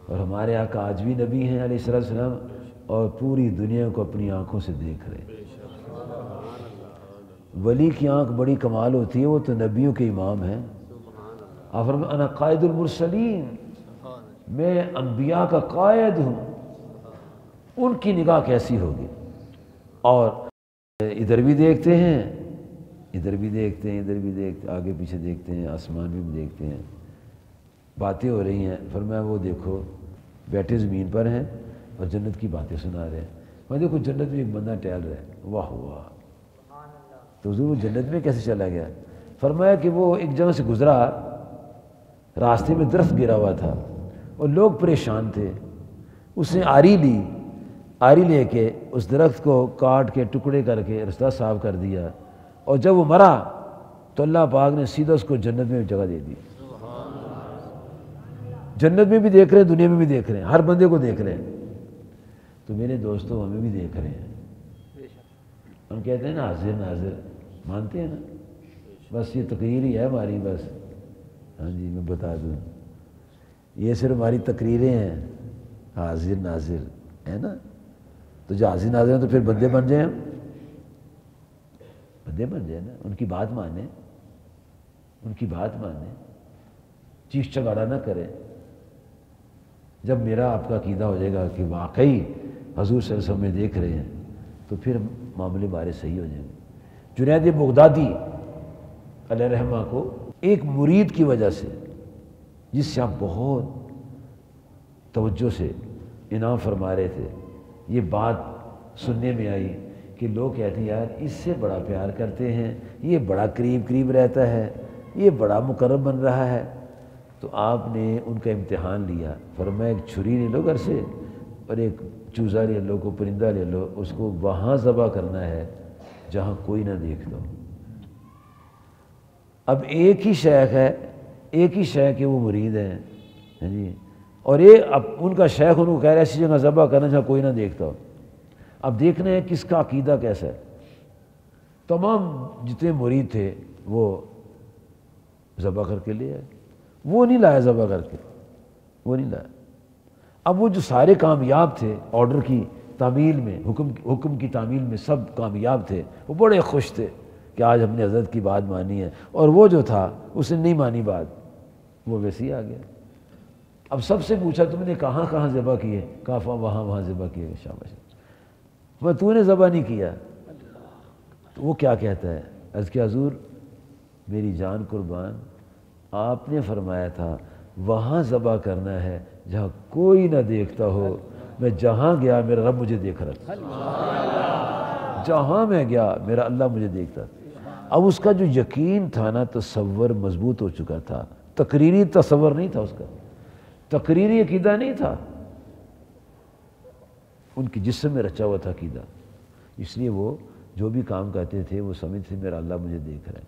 اور ہمارے آقا آج بھی نبی ہیں علیہ السلام، اور پوری دنیا کو اپنی آنکھوں سے دیکھ رہے ہیں۔ ولی کی آنکھ بڑی کمال ہوتی ہے، وہ تو نبیوں کے امام ہیں۔ آپ فرمائیں انا قائد المرسلین، میں انبیاء کا قائد ہوں، ان کی نگاہ کیسی ہوگی؟ اور ادھر بھی دیکھتے ہیں، ادھر بھی دیکھتے ہیں، ادھر بھی دیکھتے ہیں، آگے پیچھے دیکھتے ہیں، آسمان بھی دیکھتے ہیں، باتیں ہو رہی ہیں۔ فرمایا وہ دیکھو بیٹھے زمین پر ہیں اور جنت کی باتیں سنا رہے ہیں۔ میں دیکھو جنت میں ایک بندہ ٹہل رہا ہے، واہ واہ، تو حضور وہ جنت میں کیسے چلا گیا؟ فرمایا کہ وہ ایک جگہ سے گزرا، راستے میں درخت گرا ہوا تھا اور لوگ پریشان تھے، اس نے آری لی، آری لے کے اس درخت کو کاٹ کے ٹکڑے کر کے رستہ صاف کر دیا، اور جب وہ مرا تو اللہ پاک نے سیدھا اس کو جنت میں جگہ دے دی۔ جنت میں بھی دیکھ رہے ہیں، دنیا میں بھی دیکھ رہے ہیں، ہر بندے کو دیکھ رہے ہیں۔ تو میرے دوستوں ہمیں بھی دیکھ رہے ہیں، ہم کہتے ہیں نا حاضر ناظر، مانتے ہیں نا؟ بس یہ تقریر ہی ہے ہماری، بس ہاں جی میں بتا دوں، یہ صرف ہماری تقریریں ہیں، حاضر ناظر ہے نا؟ تو جو حاضر ناظر ہیں تو پھر بندے بن جائیں، ہم بندے بن جائیں نا، ان کی بات مانیں، ان کی بات مانیں، چیخ چگاڑا نہ کریں۔ جب میرا آپ کا عقیدہ ہو جائے گا کہ واقعی حضور صلی اللہ علیہ وسلم میں دیکھ رہے ہیں، تو پھر معاملے بارے صحیح ہو جائیں گے۔ جنید بغدادی علیہ رحمہ کو ایک مرید کی وجہ سے، جس سے آپ بہت توجہ سے انعام فرما رہے تھے، یہ بات سننے میں آئی کہ لوگ کہتے ہیں یار اس سے بڑا پیار کرتے ہیں، یہ بڑا قریب قریب رہتا ہے، یہ بڑا مقرب بن رہا ہے۔ تو آپ نے ان کا امتحان لیا، فرمایا ایک چھری لے لو گھر سے اور ایک چوزا لے لو، کو پرندہ لے لو، اس کو وہاں ذبح کرنا ہے جہاں کوئی نہ دیکھتا ہو۔ اب ایک ہی شیخ ہے، ایک ہی شیخ کے وہ مرید ہیں جی، اور یہ اب ان کا شیخ ان کو کہہ رہا ہے ایسی جگہ ذبح کرنا جہاں کوئی نہ دیکھتا ہو۔ اب دیکھنا ہے کس کا عقیدہ کیسا ہے۔ تمام جتنے مرید تھے وہ ذبح کر کے لے آئے، وہ نہیں لایا ذبح کر کے، وہ نہیں لایا۔ اب وہ جو سارے کامیاب تھے آرڈر کی تعمیل میں، حکم کی تعمیل میں سب کامیاب تھے، وہ بڑے خوش تھے کہ آج ہم نے حضرت کی بات مانی ہے، اور وہ جو تھا اس نے نہیں مانی بات، وہ ویسے ہی آ گیا۔ اب سب سے پوچھا تم نے کہاں کہاں ذبح کیے؟ کہا وہاں وہاں ذبح کیے۔ شاباش، وہ تو نے ذبح نہیں کیا۔ تو وہ کیا کہتا ہے؟ عرض کہ حضور میری جان قربان، آپ نے فرمایا تھا وہاں ذبح کرنا ہے جہاں کوئی نہ دیکھتا ہو، میں جہاں گیا میرا رب مجھے دیکھ رہا تھا، جہاں میں گیا میرا اللہ مجھے دیکھتا تھا۔ اب اس کا جو یقین تھا نا، تصور مضبوط ہو چکا تھا، تقریری تصور نہیں تھا اس کا، تقریری عقیدہ نہیں تھا، ان کی جسم میں رچا ہوا تھا عقیدہ۔ اس لیے وہ جو بھی کام کرتے تھے وہ سمجھتے تھے میرا اللہ مجھے دیکھ رہا ہے۔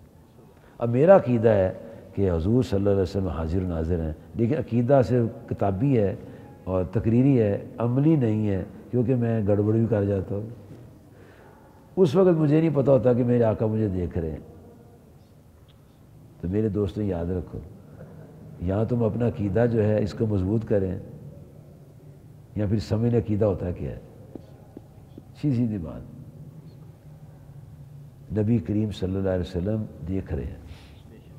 اب میرا عقیدہ ہے کہ حضور صلی اللہ علیہ وسلم حاضر و ناظر ہیں، لیکن عقیدہ صرف کتابی ہے اور تقریری ہے، عملی نہیں ہے، کیونکہ میں گڑبڑ بھی کر جاتا ہوں۔ اس وقت مجھے نہیں پتہ ہوتا کہ میرے آقا مجھے دیکھ رہے ہیں۔ تو میرے دوستوں یاد رکھو، یہاں تم اپنا عقیدہ جو ہے اس کو مضبوط کریں، یا پھر سمجھنے عقیدہ ہوتا کیا ہے، سیدھی بات، نبی کریم صلی اللہ علیہ وسلم دیکھ رہے ہیں۔